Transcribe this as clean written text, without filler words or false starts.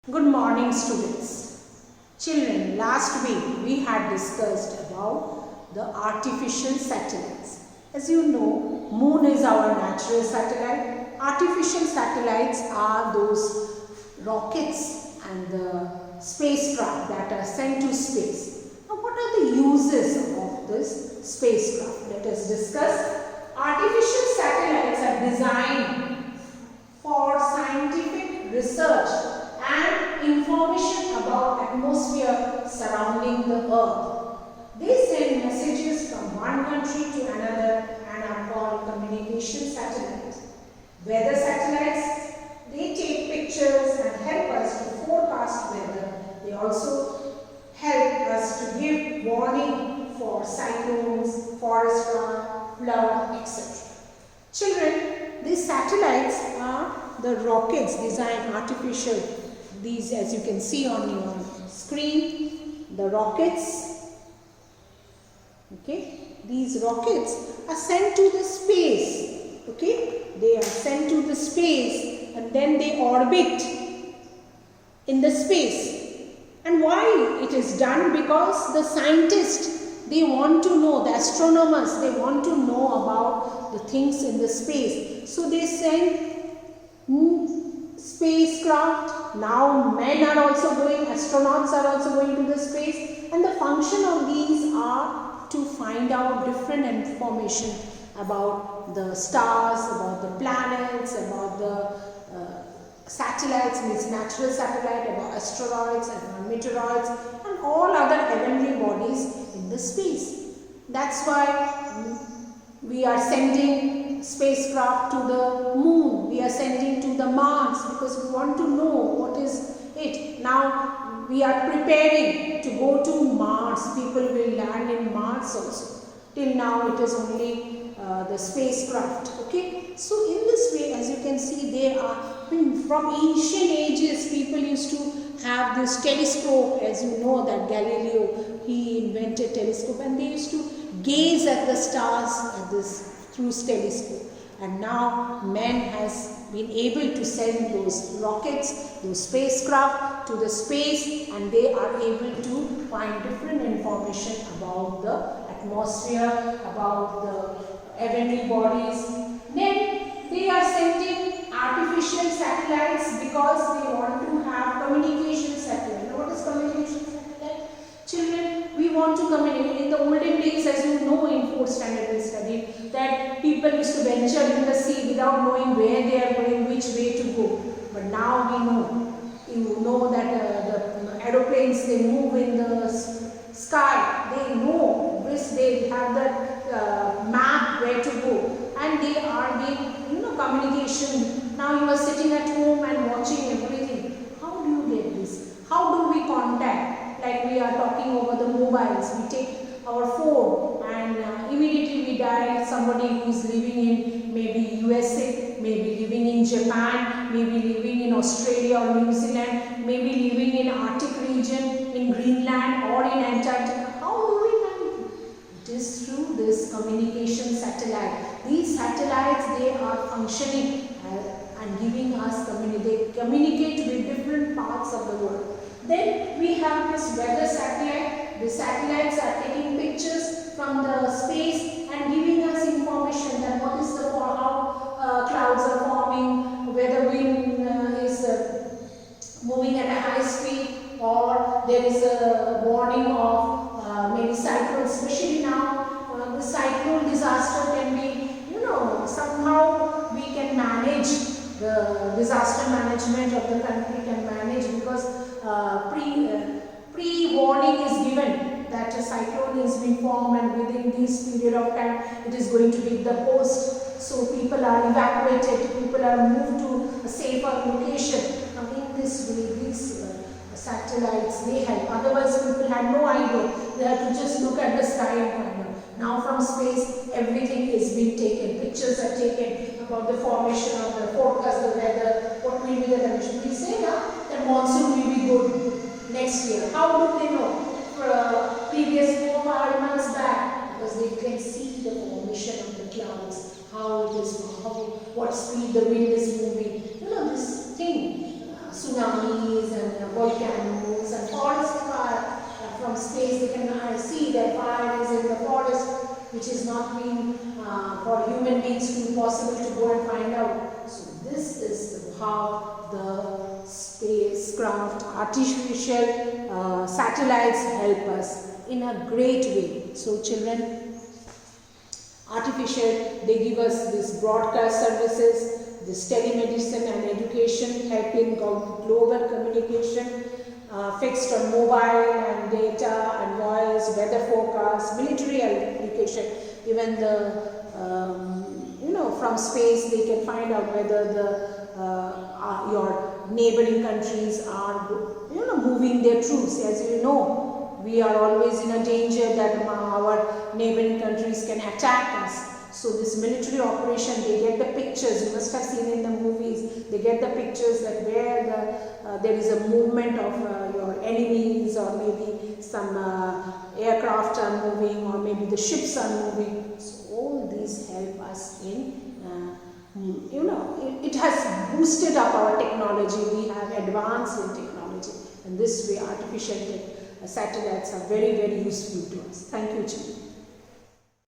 Good morning, students. Children, last week we had discussed about the artificial satellites. As you know, Moon is our natural satellite. Artificial satellites are those rockets and the spacecraft that are sent to space. Now, what are the uses of this spacecraft? Let us discuss. Artificial satellites are designed for scientific research and information about atmosphere surrounding the earth. They send messages from one country to another and are called communication satellites. Weather satellites, they take pictures and help us to forecast weather. They also help us to give warning for cyclones, forest fire, flood, etc. Children, these satellites are the rockets designed artificial. These, as you can see on your screen, the rockets, okay, these rockets are sent to the space, okay, they are sent to the space and then they orbit in the space. And why it is done? Because the scientists, they want to know, the astronomers, they want to know about the things in the space. So they send spacecraft. Now men are also going, astronauts are also going to the space, and the function of these are to find out different information about the stars, about the planets, about the satellites, means natural satellite, about asteroids and meteoroids and all other heavenly bodies in the space. That's why we are sending spacecraft to the moon, we are sending to the Mars, because we want to know what is it. Now we are preparing to go to Mars. People will land in Mars also. Till now it is only the spacecraft. Okay, so in this way, as you can see, they are from ancient ages. People used to have this telescope. As you know that Galileo, he invented telescope, and they used to gaze at the stars at this through telescope. And now man has been able to send those rockets, those spacecraft to the space, and they are able to find different information about the atmosphere, about the heavenly bodies. Then they are sending artificial satellites because they want to have communication satellite. Now what is communication satellite? Children, we want to communicate. In the olden days, as you know, in 4th standard we studied that people used to venture in the sea without knowing where they are going, which way to go. But now we know. You know that the aeroplanes, they move in the sky. They know this. They have that map where to go, and they are being, communication. Now you are sitting at home and watching everything. How do you get this? How do we contact? Like we are talking over the mobiles, we take our phone and immediately we dial somebody who is living in maybe USA, maybe living in Japan, maybe living in Australia or New Zealand, maybe living in Arctic region, in Greenland or in Antarctica. How do we find it? It is through this communication satellite. These satellites, they are functioning and giving us, they communicate with different parts of the world. Then we have this weather satellite. The satellites are taking pictures from the space and giving us information that what is the how clouds are forming, whether wind is moving at a high speed, or there is a warning of maybe cyclones. Especially now, the cyclone disaster can be, somehow we can manage. The disaster management of the country can manage, because pre-warning is given that a cyclone is being formed and within this period of time it is going to hit the coast. So people are evacuated, people are moved to a safer location. Now in this way, these satellites, they help. Otherwise people had no idea. They had to just look at the sky and find out. Now from space, everything is being taken. Pictures are taken about the formation of the forecast, the weather, what will be the condition. We say that monsoon will be good next year. How do they know? Previous 4-5 months back, because they can see the formation of the clouds, how it is, what speed the wind is moving. This thing, tsunamis and I see that fire is in the forest, which is not been for human beings to be possible to go and find out. So this is how the spacecraft, artificial satellites help us in a great way. So children, artificial, they give us this broadcast services, this telemedicine and education, helping global communication, fixed on mobile and data and voice, weather forecast, military application, even the from space they can find out whether the your neighboring countries are moving their troops. As you know, we are always in a danger that our neighboring countries can attack us. So this military operation, they get the pictures, you must have seen in the movies, they get the pictures that where there is a movement of your enemies, or maybe some aircraft are moving, or maybe the ships are moving. So all these help us in, it has boosted up our technology, we have advanced in technology, and this way artificial satellites are very, very useful to us. Thank you, children.